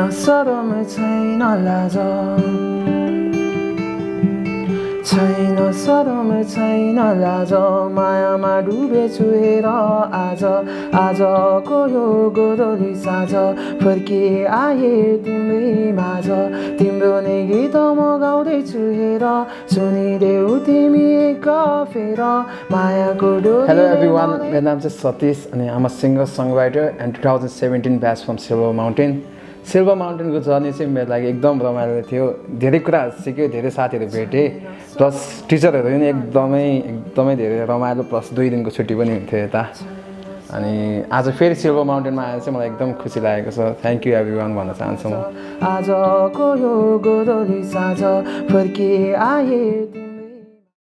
सरम छैन लाज छैन सरम छैन लाज मायामा डुबेछु हेर आज आजको यो गोदली साँझ फर्की आए तिम्रै माझ तिम्रो नै गीत म गाउँदैछु हेर सुनिदेऊ तिमी एक फेर मायाको डोरी हेलो एभ्रीवान मेरो नाम चाहिँ सतीश अनि I'm a singer songwriter and 2017 batch from silver माउन्टेनको जर्नी चाहिँ मेरो लागि एकदम रमाइलो थियो धेरै कुराहरू सिक्यो धेरै साथीहरू भेटेँ प्लस टिचरहरू पनि एकदमै धेरै रमाइलो प्लस 2 दिनको छुट्टी पनि हुन्थ्यो यता अनि आज फेरि सिल्भर माउन्टेनमा आएर चाहिँ मलाई एकदम खुसी लागेको छ थ्याङ्क यू एभ्रीवान भन्न चाहन्छु म आजको यो गोदली साँझ फर्की आए